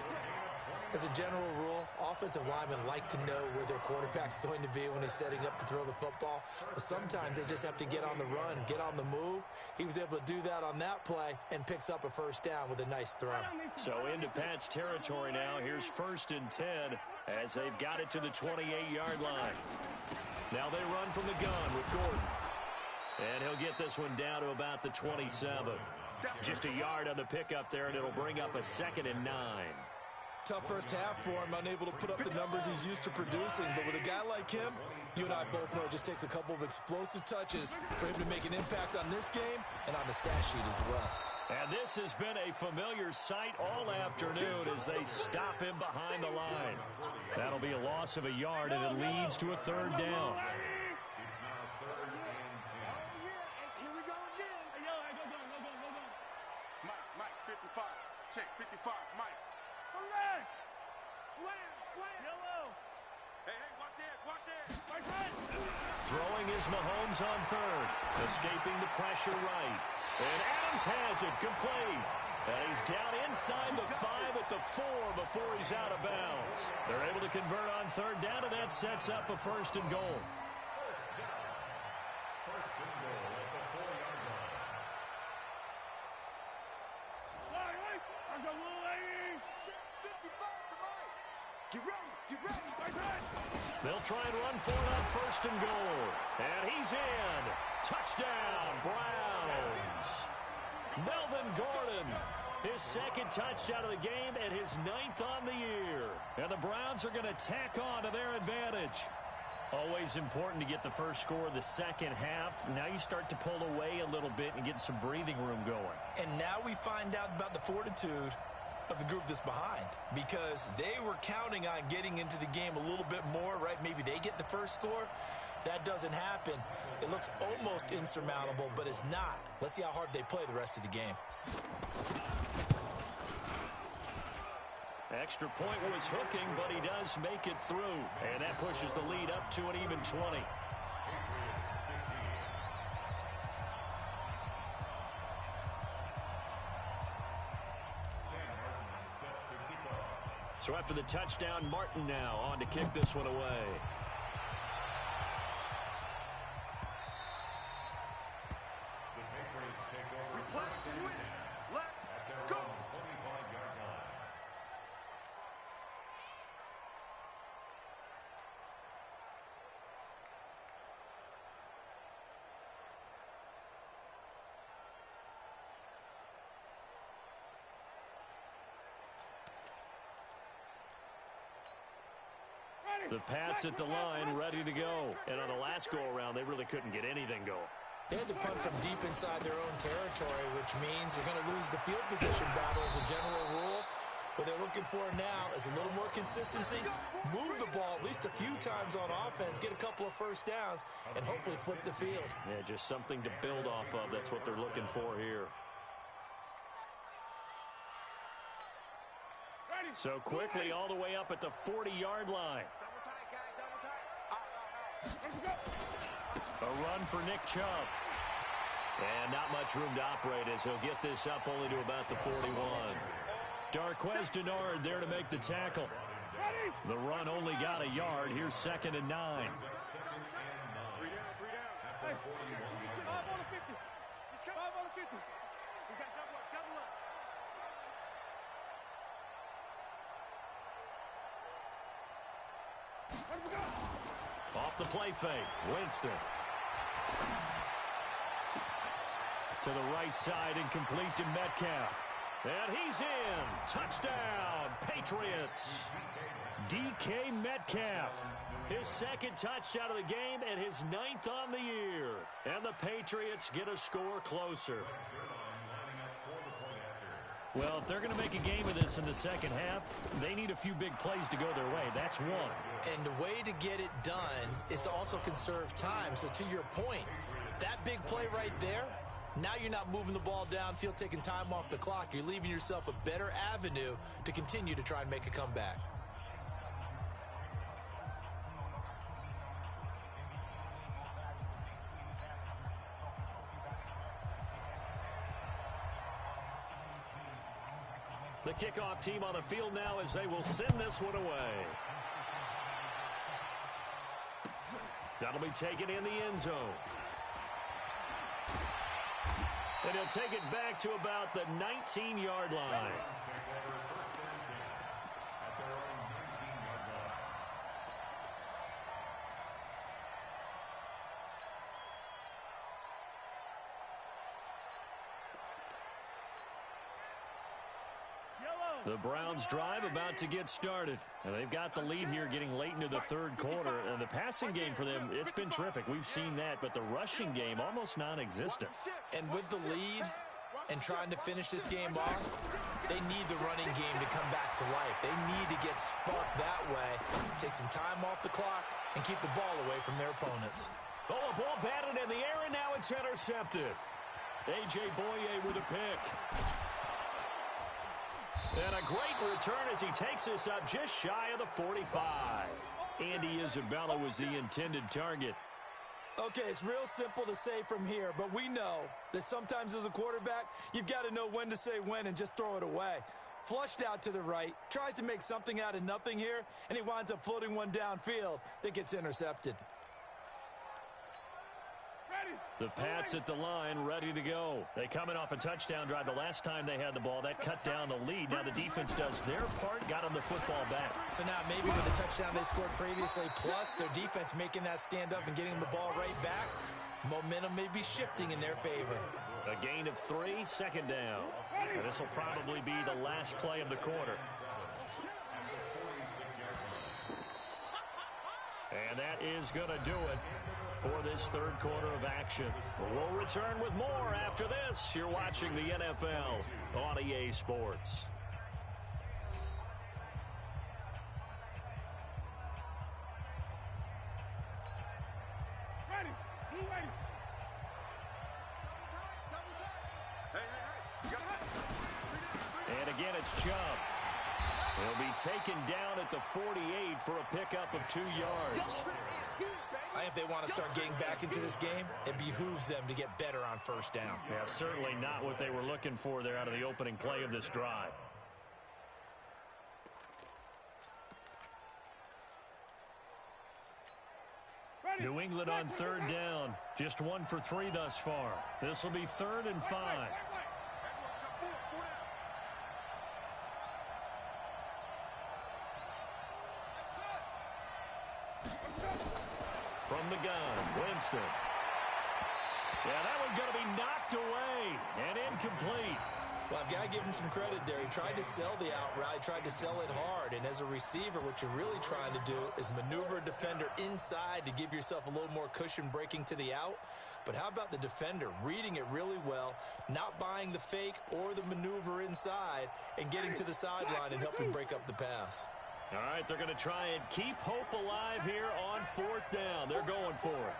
As a general rule, offensive linemen like to know where their quarterback's going to be when he's setting up to throw the football. But sometimes they just have to get on the run, get on the move. He was able to do that on that play and picks up a first down with a nice throw. So into Pat's territory now. Here's 1st and 10 as they've got it to the 28-yard line. Now they run from the gun with Gordon. And he'll get this one down to about the 27. Just a yard on the pickup there, and it'll bring up a 2nd and 9. Tough first half for him, unable to put up the numbers he's used to producing. But with a guy like him, you and I both know it just takes a couple of explosive touches for him to make an impact on this game and on the stat sheet as well. And this has been a familiar sight all afternoon as they stop him behind the line. That'll be a loss of a yard, and it leads to a 3rd down. Here we go again. Hey, yellow, hey, go. Mike 55. Check 55. Mike. Correct. Slam. Yellow. Hey, watch it. Right side. Throwing is Mahomes on 3rd. Escaping the pressure right. And Adams has it complete. And he's down inside the 5 at the 4 before he's out of bounds. They're able to convert on 3rd down, and that sets up a 1st and goal. First and goal at the 4-yard line. Right. I got little lady. Check 55 to Mike. Get ready. Right side. They'll try and run for it on 1st and goal. And he's in. Touchdown, Browns. Melvin Gordon, his 2nd touchdown of the game and his 9th on the year. And the Browns are going to tack on to their advantage. Always important to get the first score of the second half. Now you start to pull away a little bit and get some breathing room going. And now we find out about the fortitude of the group that's behind, because they were counting on getting into the game a little bit more, right? Maybe they get the first score. That doesn't happen. It looks almost insurmountable, but it's not. Let's see how hard they play the rest of the game. Extra point was hooking, but he does make it through. And that pushes the lead up to an even 20. So after the touchdown, Martin now on to kick this one away. The Patriots take over Replace the win. at their Go. own 25-yard line. The Pats at the line, ready to go. And on the last go-around, they really couldn't get anything going. They had to punt from deep inside their own territory, which means you're going to lose the field position battle as a general rule. What they're looking for now is a little more consistency, move the ball at least a few times on offense, get a couple of first downs, and hopefully flip the field. Yeah, just something to build off of. That's what they're looking for here. So quickly all the way up at the 40-yard line. Double tight, guys. Double tight. Out. A run for Nick Chubb. And not much room to operate as he'll get this up only to about the 41. Darquez Denard there to make the tackle. The run only got a yard. Here's 2nd and 9. 3 down. 5 on the 50. He's 5 on the 50. We got double up. Off the play fake, Winston. To the right side and complete to Metcalf. And he's in. Touchdown, Patriots. DK Metcalf. His 2nd touchdown of the game and his 9th on the year. And the Patriots get a score closer. Well, if they're going to make a game of this in the second half, they need a few big plays to go their way. That's one. And the way to get it done is to also conserve time. So to your point, that big play right there, now you're not moving the ball downfield, taking time off the clock. You're leaving yourself a better avenue to continue to try and make a comeback. The kickoff team on the field now as they will send this one away. That'll be taken in the end zone. And he'll take it back to about the 19-yard line. The Browns drive about to get started. And they've got the lead here getting late into the 3rd quarter. And the passing game for them, it's been terrific. We've seen that. But the rushing game, almost non-existent. And with the lead and trying to finish this game off, they need the running game to come back to life. They need to get sparked that way, take some time off the clock, and keep the ball away from their opponents. Oh, a ball batted in the air, and now it's intercepted. A.J. Boye with a pick. And a great return as he takes us up just shy of the 45. Andy Isabella was the intended target. Okay, it's real simple to say from here, but we know that sometimes as a quarterback, you've got to know when to say when and just throw it away. Flushed out to the right, tries to make something out of nothing here, and he winds up floating one downfield that gets intercepted. The Pats at the line, ready to go. They coming off a touchdown drive. The last time they had the ball, that cut down the lead. Now the defense does their part, got them the football back. So now maybe with the touchdown they scored previously, plus their defense making that stand up and getting the ball right back, momentum may be shifting in their favor. A gain of 3, 2nd down. And this will probably be the last play of the quarter. And that is going to do it for this 3rd quarter of action. We'll return with more after this. You're watching the NFL on EA Sports. And again, it's Chubb. He'll be taken down at the 48 for a pickup of 2 yards. I think if they want to start getting back into this game, it behooves them to get better on 1st down. Yeah, certainly not what they were looking for there out of the opening play of this drive. New England on 3rd down. Just 1 for 3 thus far. This will be 3rd and 5. From the gun, Winston. Yeah, that one's going to be knocked away and incomplete. Well, I've got to give him some credit there. He tried to sell the out route, tried to sell it hard. And as a receiver, what you're really trying to do is maneuver a defender inside to give yourself a little more cushion breaking to the out. But how about the defender reading it really well, not buying the fake or the maneuver inside, and getting to the sideline and helping break up the pass? All right, they're going to try and keep hope alive here on 4th down. They're going for it.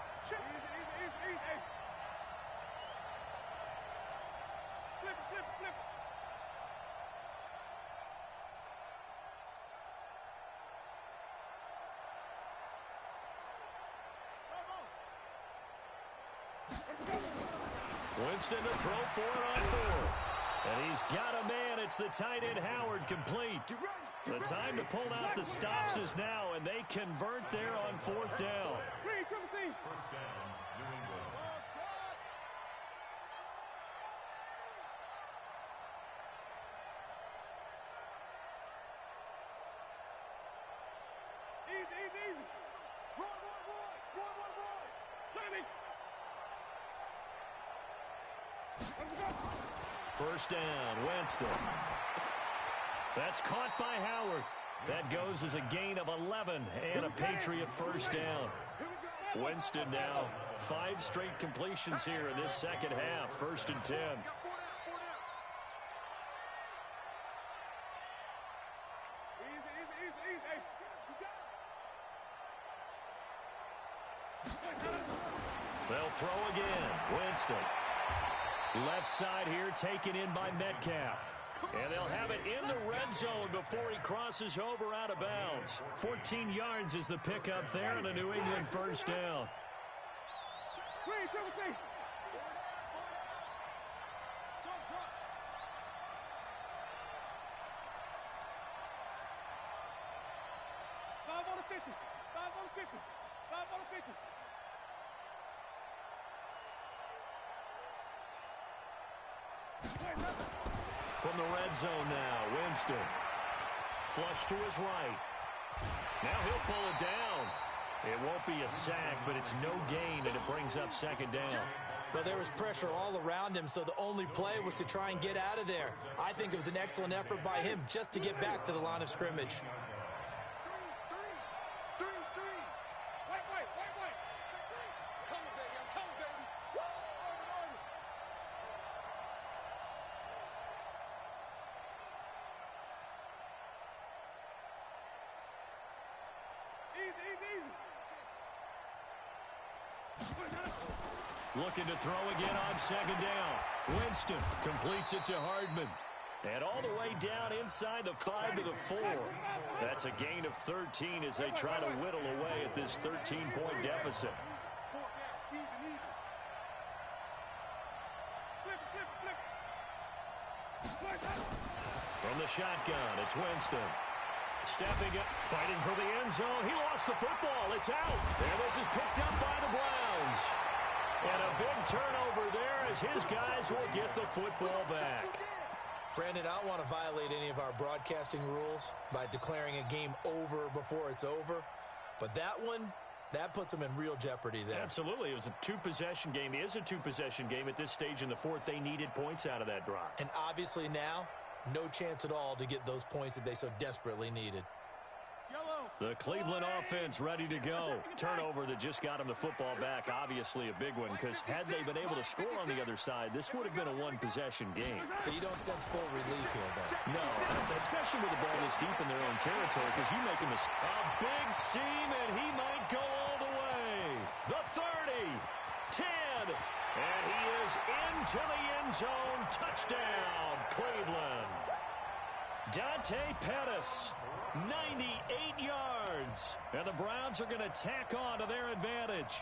Winston to throw for it on 4th. And he's got a man. It's the tight end Howard complete. The time to pull out the stops is now, and they convert there on 4th down. First down, New England. Easy. Roy. First down, Winston. That's caught by Howard. That goes as a gain of 11 and a Patriot first down. Winston now 5 straight completions here in this second half. 1st and 10. They'll throw again. Winston. Left side here taken in by Metcalf. And they'll have it in the red zone before he crosses over out of bounds. 14 yards is the pickup there and a New England first down. From the red zone now, Winston. Flush to his right. Now he'll pull it down. It won't be a sack, but it's no gain, and it brings up 2nd down. Well, there was pressure all around him, so the only play was to try and get out of there. I think it was an excellent effort by him just to get back to the line of scrimmage. Looking to throw again on 2nd down. Winston completes it to Hardman. And all the way down inside the 5 to the 4. That's a gain of 13 as they try to whittle away at this 13-point deficit. From the shotgun, it's Winston. Stepping up, fighting for the end zone. He lost the football. It's out. And this is picked up by the Browns. And a big turnover there as his guys will get the football back. Brandon, I don't want to violate any of our broadcasting rules by declaring a game over before it's over. But that one, that puts them in real jeopardy there. Absolutely. It was a 2-possession game. It is a 2-possession game at this stage in the 4th. They needed points out of that drive. And obviously now, no chance at all to get those points that they so desperately needed. The Cleveland offense ready to go. Turnover that just got them the football back. Obviously a big one, because had they been able to score on the other side, this would have been a 1-possession game. So you don't sense full relief here, then? No, especially with the ball this deep in their own territory, because you make a mistake. A big seam, and he might go all the way. The 30, 10, and he is into the end zone. Touchdown, Cleveland. Dante Pettis. 98 yards. And the Browns are going to tack on to their advantage.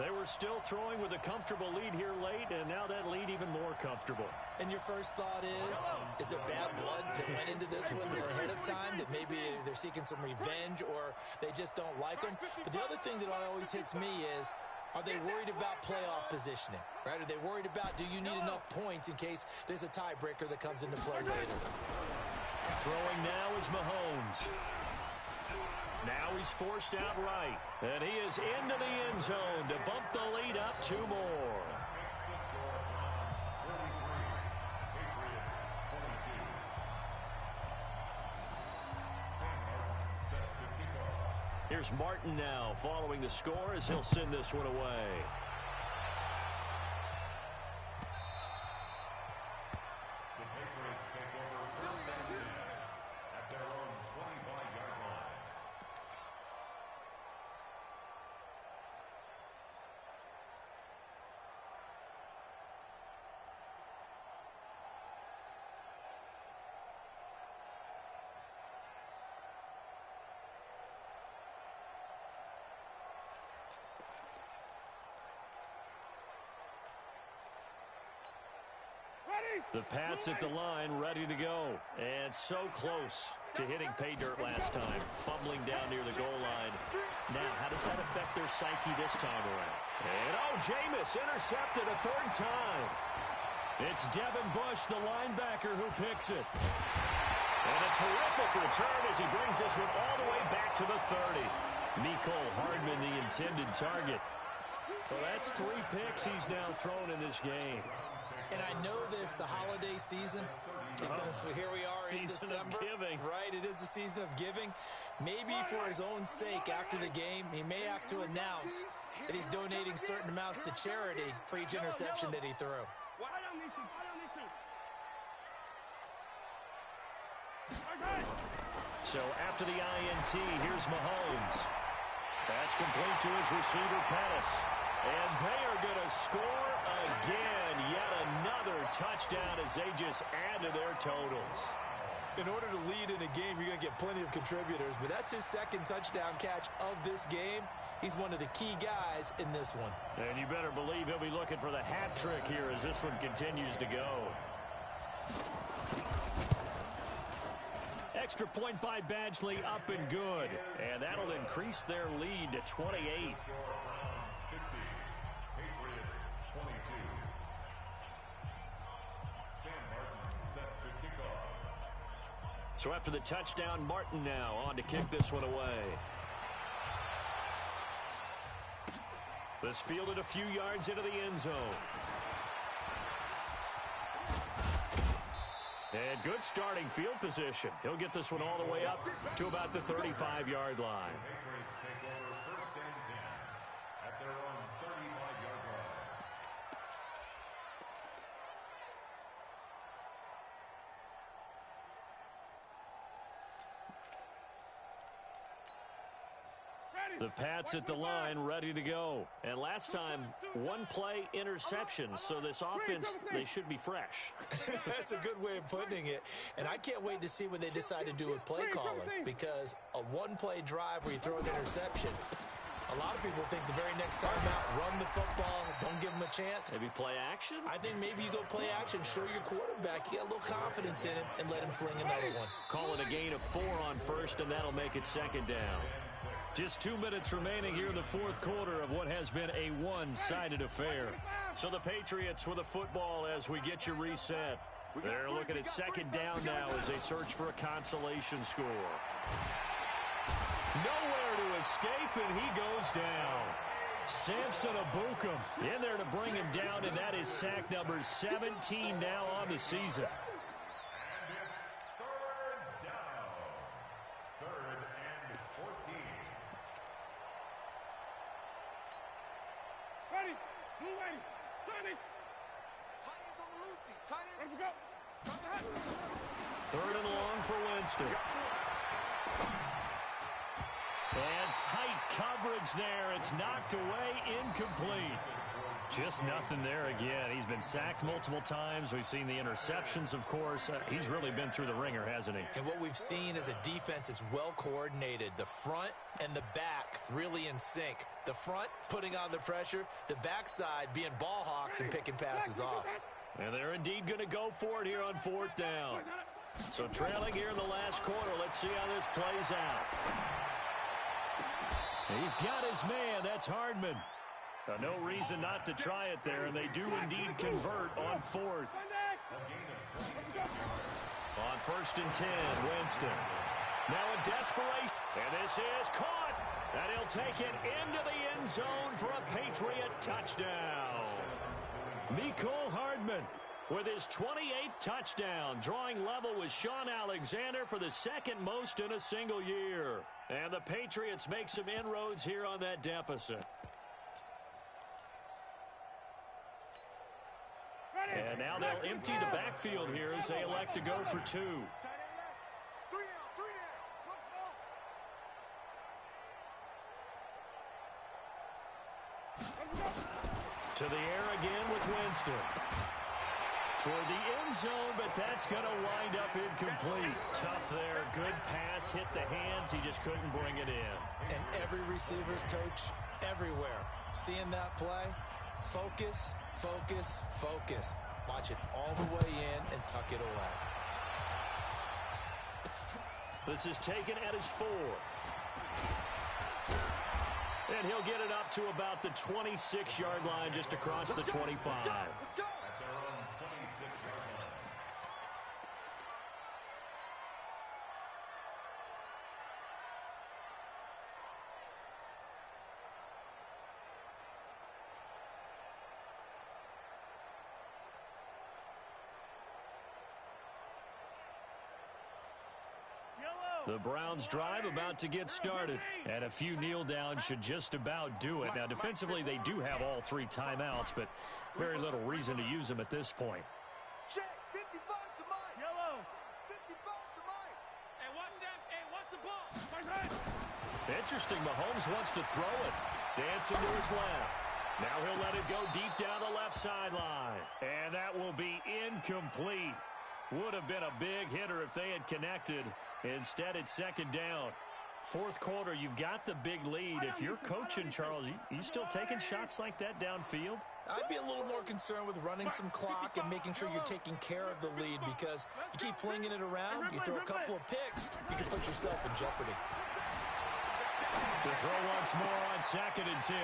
They were still throwing with a comfortable lead here late, and now that lead even more comfortable. And your first thought is it bad blood that went into this one ahead of time, that maybe they're seeking some revenge or they just don't like them? But the other thing that always hits me is, are they worried about playoff positioning? Right? Are they worried about, do you need enough points in case there's a tiebreaker that comes into play later? Throwing now is Mahomes. Now he's forced out right. And he is into the end zone to bump the lead up 2 more. Here's Martin now following the score as he'll send this one away. The Patriots take over 1st and 10 at their own 25-yard line. The Pats at the line, ready to go. And so close to hitting pay dirt last time, fumbling down near the goal line. Now, how does that affect their psyche this time around? And, oh, Jameis intercepted a third time. It's Devin Bush, the linebacker, who picks it. And a terrific return as he brings this one all the way back to the 30. Mecole Hardman, the intended target. Well, that's 3 picks he's now thrown in this game. And I know this, the holiday season, because here we are in December. Season of giving. Right, it is the season of giving. Maybe for his own sake after the game, he may have to announce that he's donating certain amounts to charity for each interception that he threw. So after the INT, here's Mahomes. That's complete to his receiver, Pettis. And they are going to score again. Yet another touchdown as they just add to their totals. In order to lead in a game, you're going to get plenty of contributors. But that's his second touchdown catch of this game. He's one of the key guys in this one. And you better believe he'll be looking for the hat trick here as this one continues to go. Extra point by Badgley, up and good. And that'll increase their lead to 28. Patriots 22. Sam Martin set to kick off. So after the touchdown, Martin now on to kick this one away. This fielded a few yards into the end zone. And good starting field position. He'll get this one all the way up to about the 35-yard line. Patriots take over first and 10 at their own 35-yard line. The Pats at the line, ready to go. And last time, 1-play interception. So this offense, they should be fresh. That's a good way of putting it. And I can't wait to see what they decide to do with play calling. Because a 1-play drive where you throw an interception, a lot of people think the very next time out, run the football, don't give them a chance. Maybe play action? I think maybe you go play action, show your quarterback, you get a little confidence in him, and let him fling another one. Call it a gain of 4 on first, and that'll make it second down. Just 2 minutes remaining here in the fourth quarter of what has been a one-sided affair. So the Patriots with the football as we get you reset. They're looking at second down now as they search for a consolation score. Nowhere to escape, and he goes down. Samson Abukum in there to bring him down, and that is sack number 17 now on the season. Third and long for Winston. And tight coverage there. It's knocked away, incomplete. Just nothing there again. He's been sacked multiple times. We've seen the interceptions, of course. He's really been through the ringer, hasn't he? And what we've seen is a defense that's well coordinated. The front and the back really in sync. The front putting on the pressure. The backside being ball hawks and picking passes off. And they're indeed going to go for it here on fourth down. So trailing here in the last quarter. Let's see how this plays out. He's got his man. That's Hardman. No reason not to try it there, and they do indeed convert on fourth. On first and 10, Winston. Now a desperation, and this is caught. And he'll take it into the end zone for a Patriot touchdown. Mecole Hardman with his 28th touchdown, drawing level with Sean Alexander for the second most in a single year. And the Patriots make some inroads here on that deficit. And now they'll empty the backfield here as they elect to go for 2. To the air again with Winston. Toward the end zone, but that's going to wind up incomplete. Tough there. Good pass. Hit the hands. He just couldn't bring it in. And every receiver's coach everywhere. Seeing that play, focus, focus, focus. Watch it all the way in and tuck it away. This is taken at his 4. And he'll get it up to about the 26-yard line, just across the 25. At their own 26-yard line. The Browns drive about to get started, and a few kneel downs should just about do it. Now, defensively, they do have all 3 timeouts, but very little reason to use them at this point. Check, 55 to Mike. Yellow. 55 to Mike. Hey, watch that. Hey, watch the ball. Interesting. Mahomes wants to throw it. Dancing to his left. Now he'll let it go deep down the left sideline. And that will be incomplete. Would have been a big hitter if they had connected. Instead, it's second down. Fourth quarter, you've got the big lead. If you're coaching, Charles, you still taking shots like that downfield? I'd be a little more concerned with running some clock and making sure you're taking care of the lead, because you keep flinging it around, you throw a couple of picks, you can put yourself in jeopardy. The throw once more on 2nd and 10.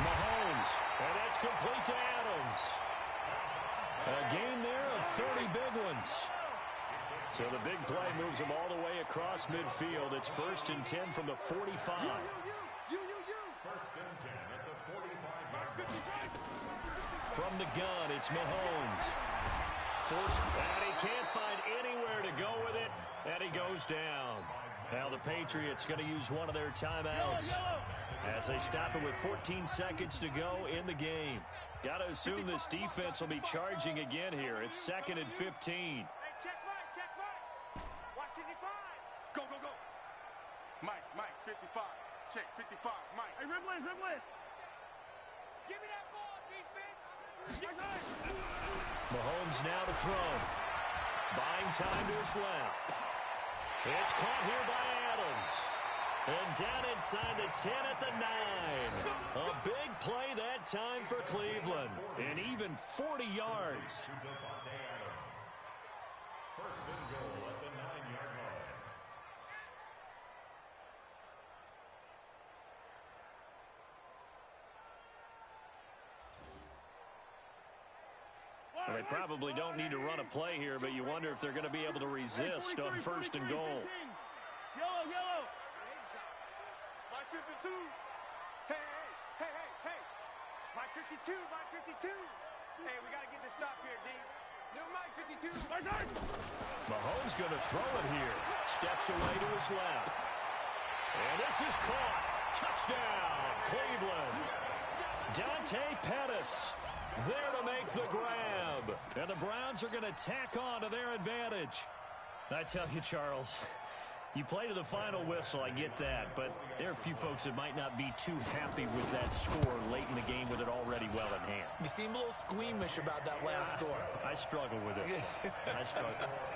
Mahomes, and that's complete to Adams. A gain there of 30 big ones. So the big play moves him all the way across midfield. It's 1st and 10 from the 45. First and 10 at the 45-yard line. From the gun, it's Mahomes. And he can't find anywhere to go with it, and he goes down. Now the Patriots going to use one of their timeouts as they stop it with 14 seconds to go in the game. Got to assume this defense will be charging again here. It's 2nd and 15. Go, go, go. Mike, 55. Check, 55. Mike. Hey, Rimley. Give me that ball, defense. Mahomes now to throw. Buying time to his left. It's caught here by Adams. And down inside the 10 at the 9. A big play that time for Cleveland. And even 40 yards. First and goal at the 9-yard line. Well, they probably don't need to run a play here, but you wonder if they're going to be able to resist on 1st and goal. Yellow. Mike 52. Hey. Mike 52. Hey, we got to get this stop here, D. New Mike 52. Mahomes going to throw it here. Steps away to his left. And this is caught. Touchdown, Cleveland. Dante Pettis there to make the grab. And the Browns are going to tack on to their advantage. I tell you, Charles, you play to the final whistle, I get that, but there are a few folks that might not be too happy with that score late in the game with it already well in hand. You seem a little squeamish about that last score. I struggle with it. I struggle.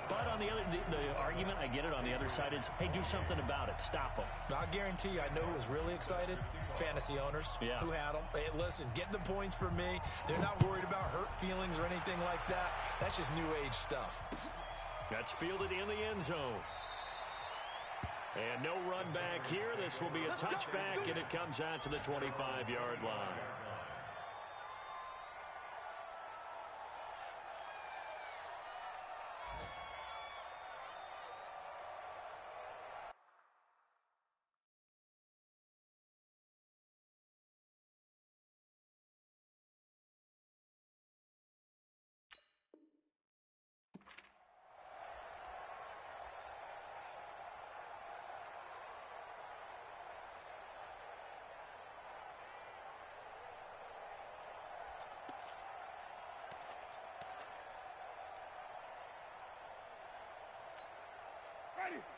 But on the other, the argument, I get it, on the other side is, hey, do something about it. Stop them. I guarantee you, I know who was really excited. Fantasy owners who had them. Hey, listen, get the points for me. They're not worried about hurt feelings or anything like that. That's just new age stuff. That's fielded in the end zone. And no run back here. This will be a touchback, and it comes out to the 25-yard line.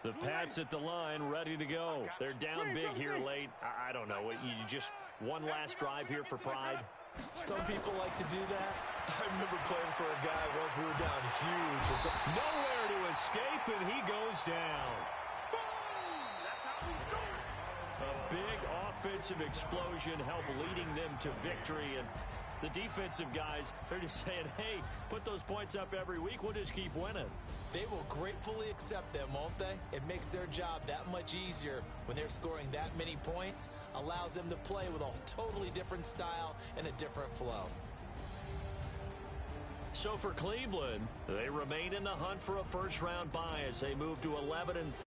The Pats at the line, ready to go. They're down big here late. I don't know. You just one last drive here for pride? Some people like to do that. I remember playing for a guy once we were down huge. It's nowhere to escape, and he goes down. A big offensive explosion helped leading them to victory, and The defensive guys, they're just saying, hey, put those points up every week. We'll just keep winning. They will gratefully accept them, won't they? It makes their job that much easier when they're scoring that many points. Allows them to play with a totally different style and a different flow. So for Cleveland, they remain in the hunt for a first-round bye as they move to 11-3.